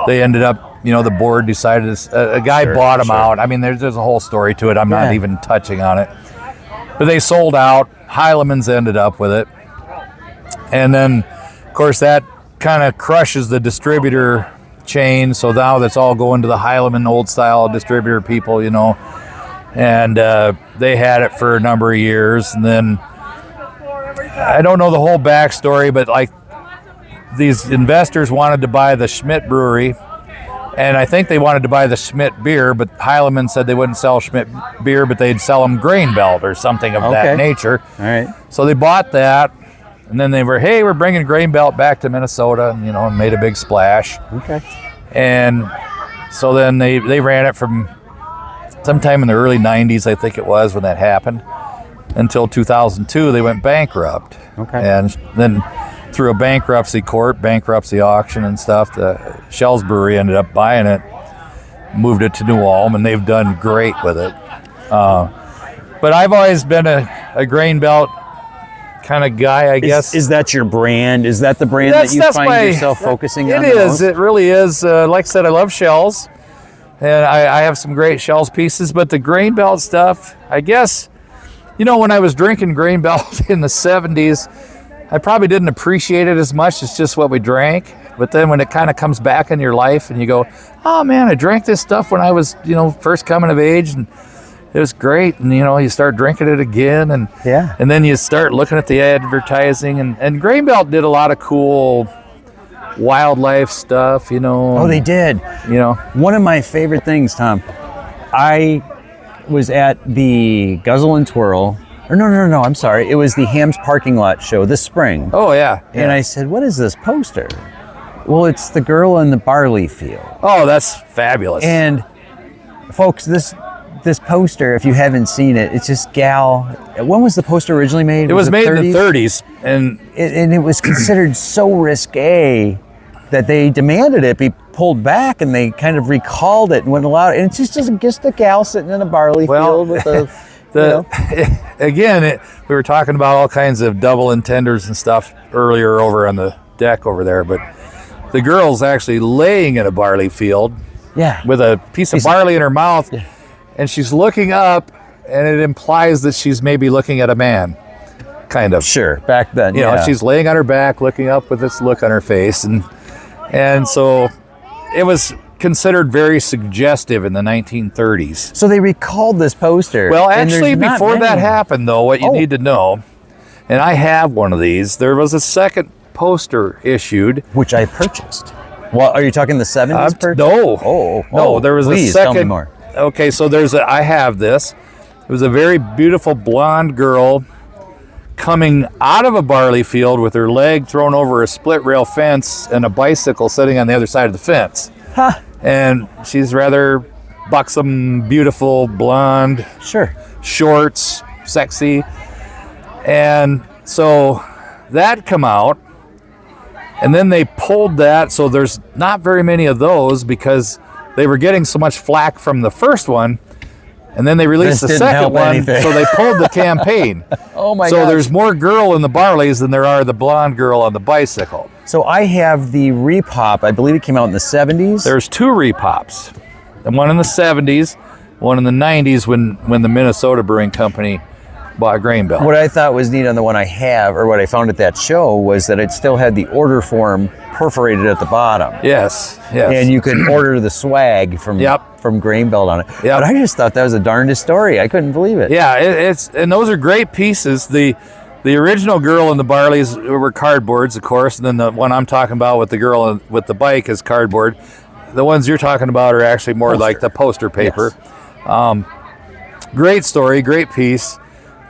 they ended up. The board decided a guy bought them out. I mean, there's a whole story to it. I'm not even touching on it. But they sold out. Heileman's ended up with it. And then, of course, that kind of crushes the distributor chain. So now that's all going to the Heilemann old style distributor people, you know. And they had it for a number of years. And then I don't know the whole backstory, but like these investors wanted to buy the Schmidt brewery. And I think they wanted to buy the Schmidt beer, but Heilemann said they wouldn't sell Schmidt beer, but they'd sell them grain belt or something of that nature. All right. So they bought that. And then they were, hey, we're bringing grain belt back to Minnesota, and, you know, made a big splash. Okay. And so then they ran it from sometime in the early 90s, I think it was, when that happened, until 2002. They went bankrupt. Okay. And then through a bankruptcy court, bankruptcy auction and stuff, the Schell's brewery ended up buying it, moved it to New Ulm, and they've done great with it. But I've always been a grain belt kind of guy, I guess. Is that your brand? Is that the brand that you find yourself focusing on? It is. It really is. Like I said, I love shells, and I have some great shells pieces. But the grain belt stuff, I guess, you know, when I was drinking grain belt in the 70s, I probably didn't appreciate it as much. It's just what we drank. But then when it kind of comes back in your life, and you go, oh man, I drank this stuff when I was, you know, first coming of age, and it was great, and you know, you start drinking it again, and and then you start looking at the advertising, and Grain Belt did a lot of cool wildlife stuff, you know. Oh, they did. You know, one of my favorite things, Tom. I was at the Guzzle and Twirl. Or no, I'm sorry. It was the Hamm's parking lot show this spring. Oh yeah. And I said, "What is this poster?" Well, it's the girl in the barley field. Oh, that's fabulous. And folks, this poster, if you haven't seen it, it's this gal. When was the poster originally made? It was made in the 30s, and it was considered so risque that they demanded it be pulled back, and they kind of recalled it and wouldn't allow it. And it's just a gal sitting in a barley field with a. Again, we were talking about all kinds of double entenders and stuff earlier over on the deck over there, but the girl's actually laying in a barley field, with a piece of barley in her mouth. Yeah. And she's looking up, and it implies that she's maybe looking at a man, kind of. Sure, back then, you know, she's laying on her back, looking up with this look on her face, and so it was considered very suggestive in the 1930s. So they recalled this poster. Well, actually, before that happened, though, what you need to know, and I have one of these, there was a second poster issued, which I purchased. Well, are you talking the 70s? No, there was a second. Tell me more. Okay, so I have this. It was a very beautiful blonde girl coming out of a barley field with her leg thrown over a split rail fence and a bicycle sitting on the other side of the fence. Huh. And she's rather buxom, beautiful, blonde. Sure. Shorts, sexy. And so that come out, and then they pulled that, so there's not very many of those because they were getting so much flack from the first one, and then they released the second one, so they pulled the campaign. Oh my god! So there's more girl in the barleys than there are the blonde girl on the bicycle. So I have the repop. I believe it came out in the 70s. There's two repops, and one in the 70s, one in the 90s when the Minnesota Brewing Company bought Grain Belt. What I thought was neat on the one I have, or what I found at that show, was that it still had the order form perforated at the bottom. Yes. And you could order the swag from Grain Belt on it. Yep. But I just thought that was the darndest story. I couldn't believe it. Yeah, and those are great pieces. The original girl in the barleys were cardboards, of course, and then the one I'm talking about with the girl with the bike is cardboard. The ones you're talking about are actually more like the poster paper. Yes. Great story, great piece.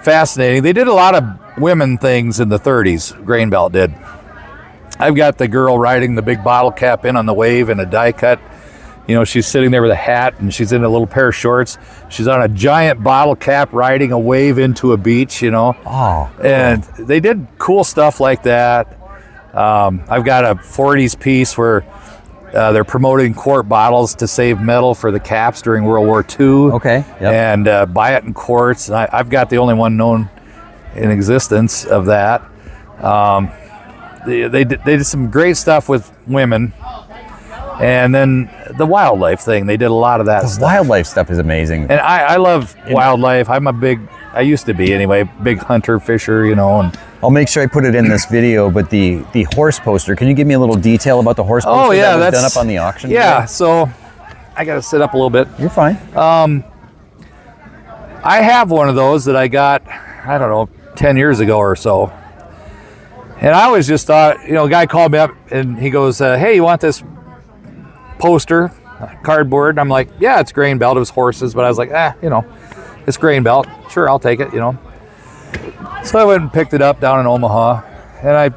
Fascinating. They did a lot of women things in the 30s, Grain Belt did. I've got the girl riding the big bottle cap in on the wave in a die cut. You know, she's sitting there with a hat, and she's in a little pair of shorts. She's on a giant bottle cap riding a wave into a beach, you know. Oh, cool. And they did cool stuff like that. I've got a 40s piece where they're promoting quart bottles to save metal for the caps during World War II. Okay. Yep. And buy it in quarts. And I've got the only one known in existence of that. They did some great stuff with women. And then the wildlife thing, they did a lot of that stuff. Wildlife stuff is amazing. And I love wildlife. I used to be anyway, big hunter, fisher, you know, and I'll make sure I put it in this video, but the horse poster, can you give me a little detail about the horse poster Oh yeah, that was that's done up on the auction Yeah, today? so I got to sit up a little bit. You're fine. I have one of those that I got, I don't know, 10 years ago or so. And I always just thought, a guy called me up and he goes, hey, you want this poster, cardboard? And I'm like, yeah, it's grain belt. It was horses, but I was like, it's grain belt. Sure, I'll take it, So I went and picked it up down in Omaha, and I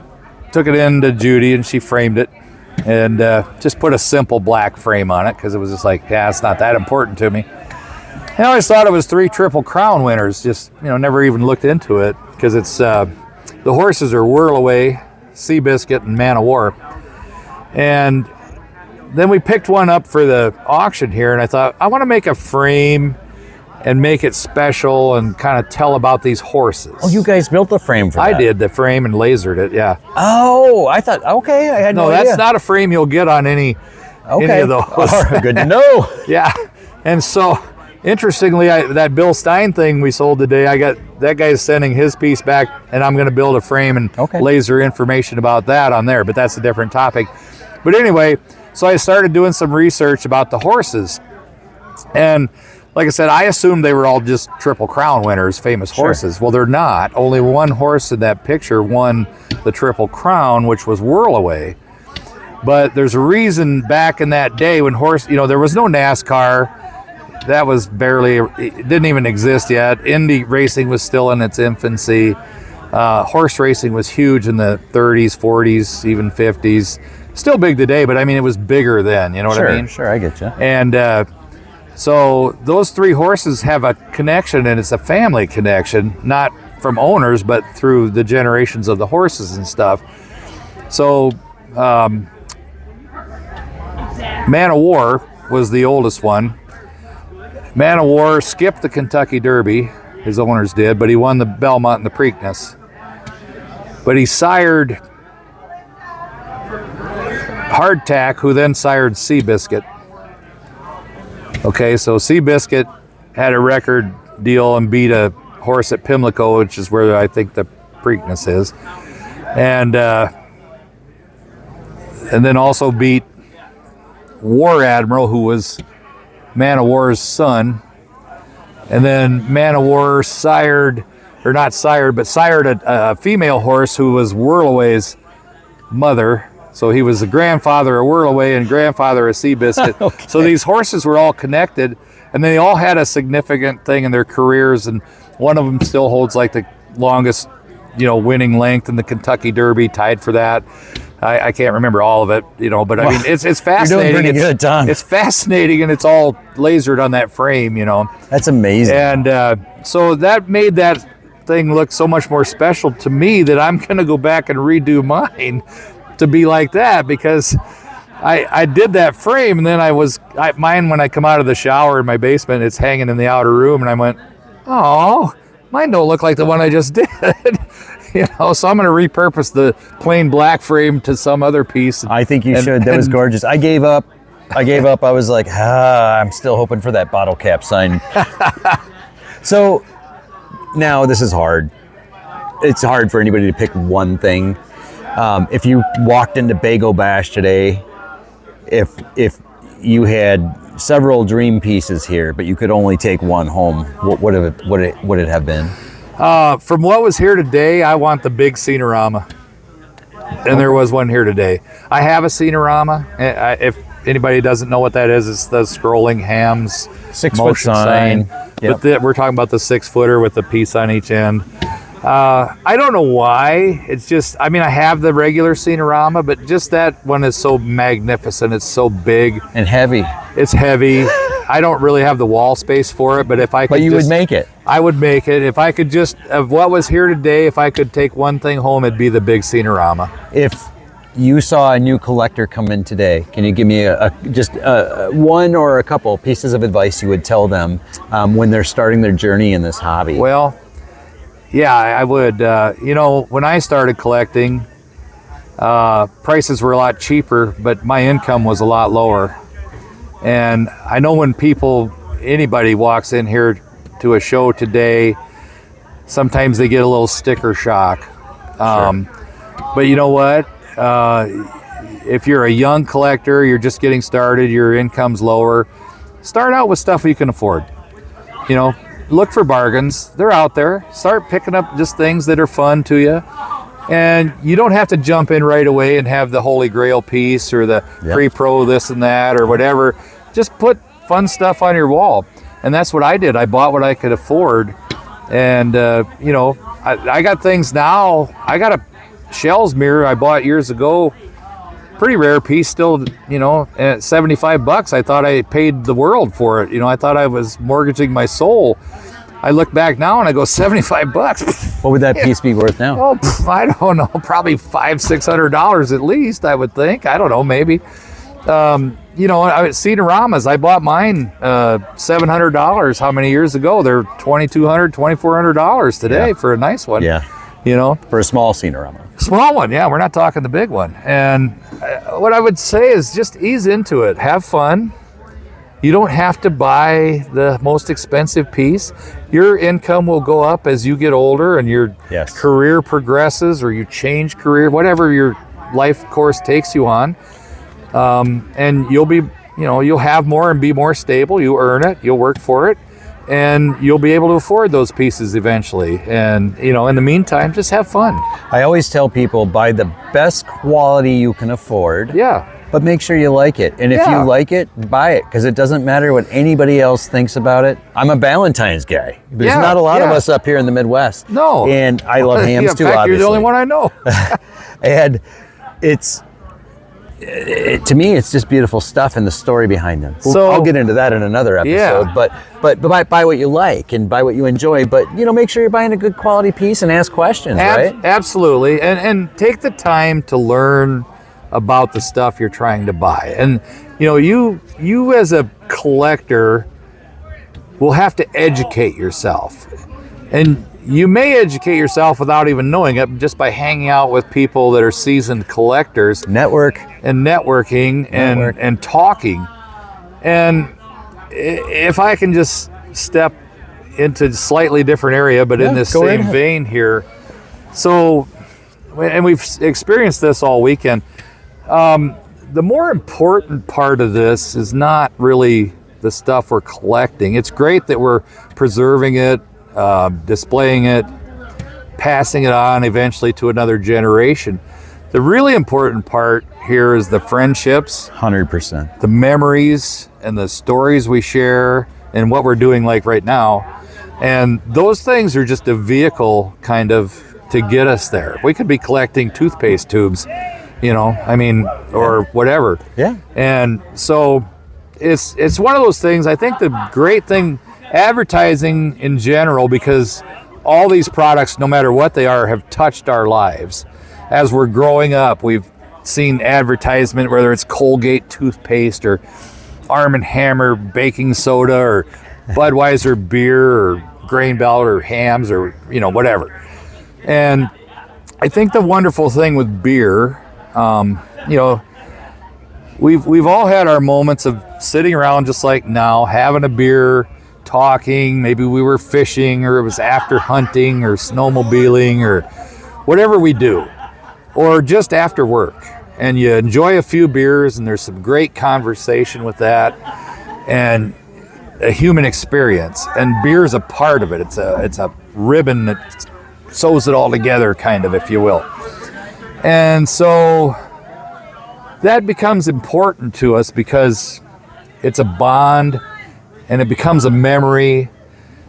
took it in to Judy, and she framed it, and just put a simple black frame on it because it was just like, yeah, it's not that important to me. And I always thought it was 3 Triple Crown winners, just, never even looked into it because it's, the horses are Whirl Away, Seabiscuit, and Man o' War. And then we picked one up for the auction here, and I thought, I want to make a frame and make it special and kind of tell about these horses. Oh, you guys built the frame for that? I did the frame and lasered it, yeah. Oh, I thought, okay, I had no idea. No, that's not a frame you'll get on any of those. All right, good to know. Yeah, and so, interestingly, that Bill Stein thing we sold today, I got that guy's sending his piece back, and I'm going to build a frame and laser information about that on there, but that's a different topic. But anyway, so I started doing some research about the horses, and like I said, I assumed they were all just Triple Crown winners, famous horses. Well, they're not. Only one horse in that picture won the Triple Crown, which was Whirl Away. But there's a reason back in that day when there was no NASCAR. That was it didn't even exist yet. Indy racing was still in its infancy. Horse racing was huge in the 30s, 40s, even 50s. Still big today, but I mean, it was bigger then. You know what I mean? Sure, I get you. And so those 3 horses have a connection, and it's a family connection, not from owners, but through the generations of the horses and stuff. So Man o' War was the oldest one. Man o' War skipped the Kentucky Derby, his owners did, but he won the Belmont and the Preakness. But he sired Hardtack, who then sired Seabiscuit. Okay, so Seabiscuit had a record deal and beat a horse at Pimlico, which is where I think the Preakness is, and then also beat War Admiral, who was Man o' War's son, and then Man o' War sired a female horse who was Whirl Away's mother. So he was the grandfather of Whirl Away and grandfather of Seabiscuit. Okay. So these horses were all connected, and they all had a significant thing in their careers, and one of them still holds like the longest, winning length in the Kentucky Derby, tied for that. I can't remember all of it, but I mean, it's fascinating. You're doing pretty good, Tom. It's fascinating, and it's all lasered on that frame, That's amazing. And so that made that thing look so much more special to me that I'm going to go back and redo mine to be like that, because I did that frame, and then mine, when I come out of the shower in my basement, it's hanging in the outer room, and I went, oh, mine don't look like the one I just did. So I'm going to repurpose the plain black frame to some other piece. I think you should. That was gorgeous. I gave up. I was like, I'm still hoping for that bottle cap sign. So now this is hard. It's hard for anybody to pick one thing. If you walked into Bago Bash today, if you had several dream pieces here, but you could only take one home, what would it have been? From what was here today, I want the big Scenorama. And there was one here today. I have a Scenorama. If anybody doesn't know what that is, it's the scrolling Hamm's 6-foot sign. Yep. But we're talking about the 6-footer with the piece on each end. I don't know why. It's just, I have the regular Scenorama, but just that one is so magnificent. It's so big. And heavy. It's heavy. I don't really have the wall space for it, but if I could would make it. I would make it. If I could just, of what was here today, if I could take one thing home, it'd be the big Scenorama. If you saw a new collector come in today, can you give me just one or a couple pieces of advice you would tell them when they're starting their journey in this hobby? Well, yeah, I would. When I started collecting, prices were a lot cheaper, but my income was a lot lower. And I know when anybody walks in here to a show today, sometimes they get a little sticker shock. But you know what? If you're a young collector, you're just getting started, your income's lower, start out with stuff you can afford. You know, look for bargains. They're out there. Start picking up just things that are fun to you. And you don't have to jump in right away and have the holy grail piece or the pre-pro this and that or whatever. Just put fun stuff on your wall. And that's what I did. I bought what I could afford. And, you know, I got things now. I got a Schell's mirror I bought years ago. Pretty rare piece still, you know, at $75. I thought I paid the world for it. You know, I thought I was mortgaging my soul. I look back now and I go, $75. What would that piece be worth now? Oh, I don't know. Probably $500-600 at least, I would think. I don't know, maybe. You know, at Cedaramas, I bought mine $700 how many years ago? They're $2,200, $2,400 today for a nice one. Yeah. You know? For a small Cinerama. Small one, yeah. We're not talking the big one. And what I would say is just ease into it. Have fun. You don't have to buy the most expensive piece. Your income will go up as you get older and your career progresses or you change career, whatever your life course takes you on. And you'll be, you know, you'll have more and be more stable. You earn it, you'll work for it, and you'll be able to afford those pieces eventually. And, you know, in the meantime, just have fun. I always tell people, buy the best quality you can afford. Yeah. But make sure you like it. And if you like it, buy it, because it doesn't matter what anybody else thinks about it. I'm a Valentine's guy. There's not a lot of us up here in the Midwest. No. And I love hams too, in fact, obviously. you're the only one I know. And to me, it's just beautiful stuff and the story behind them. So I'll get into that in another episode. But buy what you like and buy what you enjoy. But, you know, make sure you're buying a good quality piece and ask questions, right? Absolutely. And take the time to learn about the stuff you're trying to buy. And, you know, you as a collector will have to educate yourself. And you may educate yourself without even knowing it, just by hanging out with people that are seasoned collectors. Networking and talking. And if I can just step into a slightly different area, but in this same vein here. So, and we've experienced this all weekend. The more important part of this is not really the stuff we're collecting. It's great that we're preserving it, displaying it, passing it on eventually to another generation. The really important part here is the friendships, 100%, the memories and the stories we share and what we're doing like right now. And those things are just a vehicle kind of to get us there. We could be collecting toothpaste tubes, you know, I mean, or whatever. Yeah. And so it's one of those things. I think the great thing, advertising in general, because all these products, no matter what they are, have touched our lives. As we're growing up, we've seen advertisement, whether it's Colgate toothpaste or Arm & Hammer baking soda or Budweiser beer or Grain Belt or Hamm's or, you know, whatever. And I think the wonderful thing with beer, you know, we've all had our moments of sitting around just like now, having a beer, talking. Maybe we were fishing, or it was after hunting or snowmobiling or whatever we do, or just after work. And you enjoy a few beers and there's some great conversation with that and a human experience. And beer is a part of it. It's a ribbon that sews it all together, kind of, if you will. And so that becomes important to us because it's a bond and it becomes a memory.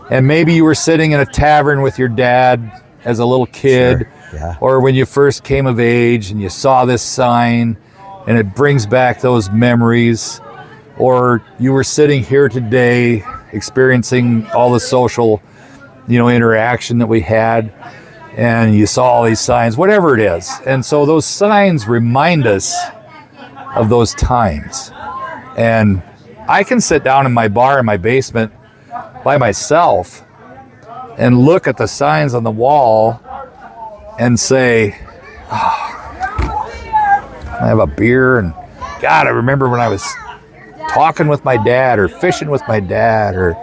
And maybe you were sitting in a tavern with your dad as a little kid, or when you first came of age and you saw this sign and it brings back those memories. Or you were sitting here today experiencing all the social, you know, interaction that we had, and you saw all these signs, whatever it is. And so those signs remind us of those times. And I can sit down in my bar in my basement by myself and look at the signs on the wall and say, oh, I have a beer, and God, I remember when I was talking with my dad or fishing with my dad or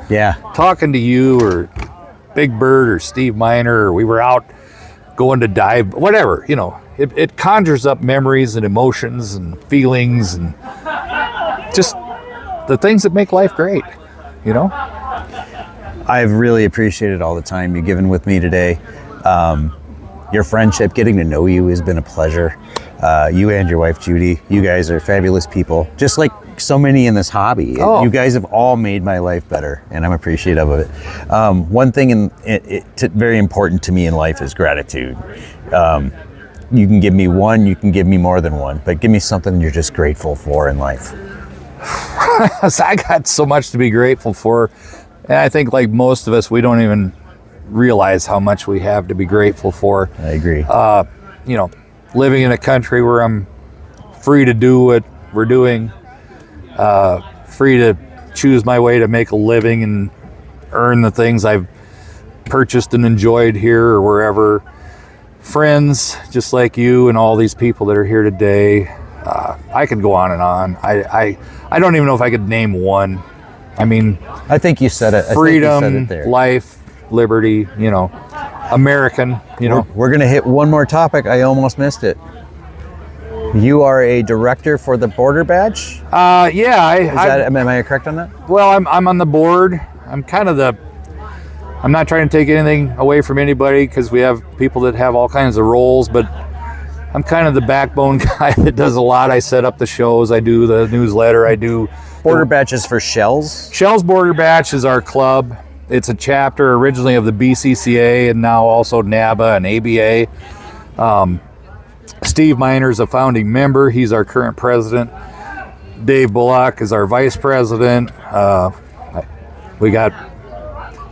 talking to you or Big Bird or Steve Miner, or we were out going to dive, whatever, you know, it conjures up memories and emotions and feelings and just the things that make life great, you know? I've really appreciated all the time you've given with me today. Your friendship, getting to know you has been a pleasure. You and your wife, Judy, you guys are fabulous people, just like so many in this hobby. Oh. You guys have all made my life better, and I'm appreciative of it. One thing very important to me in life is gratitude. You can give me one, you can give me more than one, but give me something you're just grateful for in life. I got so much to be grateful for. And I think like most of us, we don't even realize how much we have to be grateful for. I agree. You know, living in a country where I'm free to do what we're doing, free to choose my way to make a living and earn the things I've purchased and enjoyed here or wherever. Friends just like you and all these people that are here today. I could go on and on. I don't even know if I could name one. I mean, I think you said it. Freedom, I think you said it there. life, liberty, you know, American, you know. We're going to hit one more topic. I almost missed it. You are a director for the Border Badge? Yeah. Am I correct on that? Well, I'm on the board. I'm kind of I'm not trying to take anything away from anybody because we have people that have all kinds of roles, but I'm kind of the backbone guy that does a lot. I set up the shows. I do the newsletter. I do Border Batch is for Schell's? Schell's Border Batch is our club. It's a chapter originally of the BCCA and now also NABA and ABA. Steve Miner's a founding member. He's our current president. Dave Bullock is our vice president. We got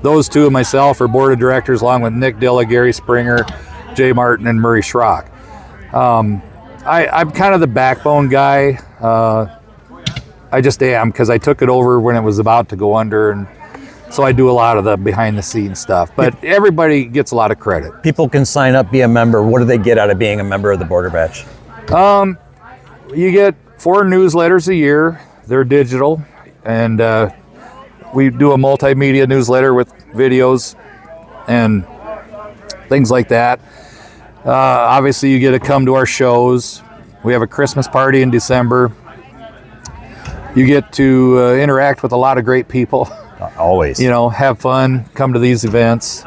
those two and myself are board of directors along with Nick Dilla, Gary Springer, Jay Martin, and Murray Schrock. I'm kind of the backbone guy. I just am because I took it over when it was about to go under, and so I do a lot of the behind the scenes stuff. But everybody gets a lot of credit. People can sign up, be a member. What do they get out of being a member of the Border Batch? You get 4 newsletters a year. They're digital, and we do a multimedia newsletter with videos and things like that. Obviously, you get to come to our shows. We have a Christmas party in December. You get to interact with a lot of great people. Always. You know, have fun, come to these events.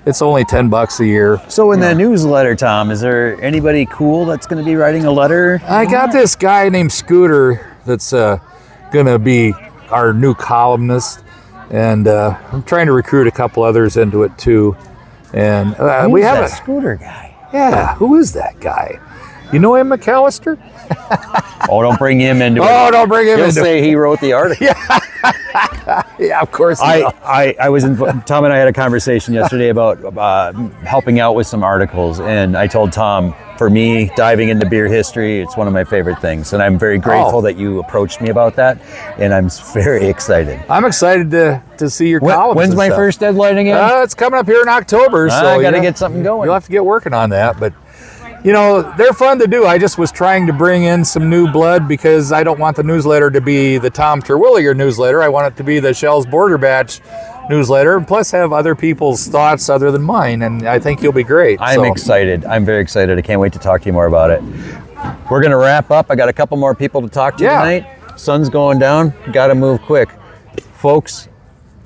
It's only $10 a year. So in the newsletter, Tom, is there anybody cool that's going to be writing a letter? I got this guy named Scooter that's going to be our new columnist, and I'm trying to recruit a couple others into it too. And we have a Scooter guy. Yeah, who is that guy? You know him, McAllister? Oh, don't bring him into it. Oh, don't bring him He'll into say he wrote the article. Yeah, of course. I was in, Tom and I had a conversation yesterday about helping out with some articles, and I told Tom, for me, diving into beer history, it's one of my favorite things, and I'm very grateful that you approached me about that, and I'm very excited. I'm excited to see your columns. When's my first deadline again? It's coming up here in October, so I got to get something going. You'll have to get working on that, but you know, they're fun to do. I just was trying to bring in some new blood because I don't want the newsletter to be the Tom Terwilliger newsletter. I want it to be the Schell's Border Batch newsletter, and plus have other people's thoughts other than mine, and I think you'll be great. I'm excited. I'm very excited. I can't wait to talk to you more about it. We're going to wrap up. I got a couple more people to talk to tonight. Sun's going down. Got to move quick. Folks,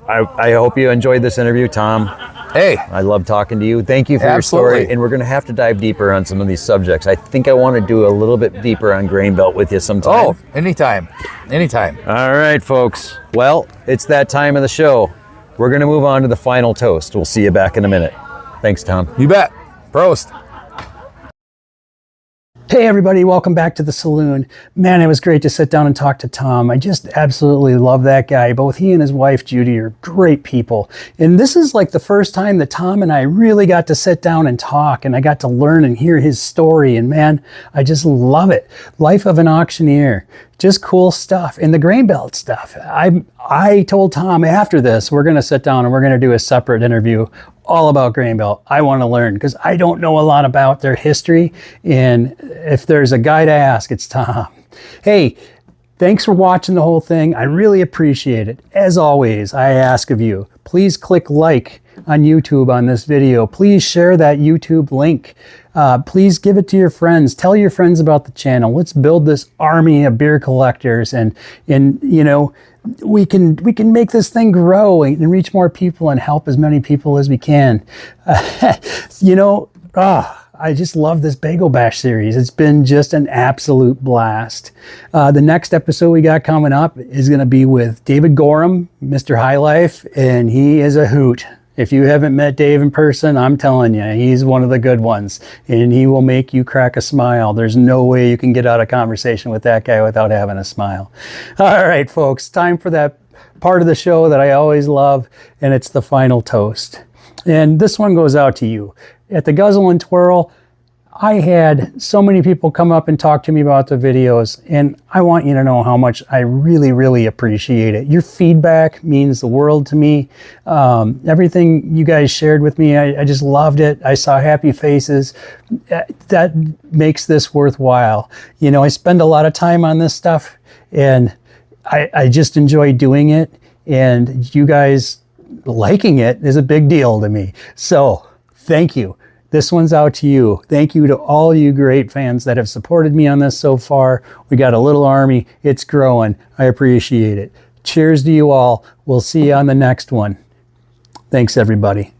I hope you enjoyed this interview, Tom. Hey, I love talking to you. Thank you for your story. And we're going to have to dive deeper on some of these subjects. I think I want to do a little bit deeper on grain belt with you sometime. Oh, anytime. Anytime. All right, folks. Well, it's that time of the show. We're going to move on to the final toast. We'll see you back in a minute. Thanks, Tom. You bet. Prost. Hey everybody, welcome back to the saloon. Man, it was great to sit down and talk to Tom. I just absolutely love that guy. Both he and his wife Judy are great people. And this is like the first time that Tom and I really got to sit down and talk, and I got to learn and hear his story, and man, I just love it. Life of an auctioneer. Just cool stuff. And the grain belt stuff. I told Tom after this, we're going to sit down and we're going to do a separate interview all about grain belt. I want to learn because I don't know a lot about their history. And if there's a guy to ask, it's Tom. Hey, thanks for watching the whole thing. I really appreciate it. As always, I ask of you, please click like on YouTube on this video, please share that YouTube link. Please give it to your friends. Tell your friends about the channel. Let's build this army of beer collectors, and you know, we can make this thing grow and reach more people and help as many people as we can. You know, I just love this Bago Bash series. It's been just an absolute blast. The next episode we got coming up is going to be with David Gorham, Mr. High Life, and he is a hoot. If you haven't met Dave in person, I'm telling you, he's one of the good ones, and he will make you crack a smile. There's no way you can get out of conversation with that guy without having a smile. All right, folks, time for that part of the show that I always love, and it's the final toast. And this one goes out to you. At the Guzzle and Twirl, I had so many people come up and talk to me about the videos, and I want you to know how much I really, really appreciate it. Your feedback means the world to me. Everything you guys shared with me, I just loved it. I saw happy faces. That makes this worthwhile. You know, I spend a lot of time on this stuff, and I just enjoy doing it, and you guys liking it is a big deal to me. So thank you. This one's out to you. Thank you to all you great fans that have supported me on this so far. We got a little army. It's growing. I appreciate it. Cheers to you all. We'll see you on the next one. Thanks, everybody.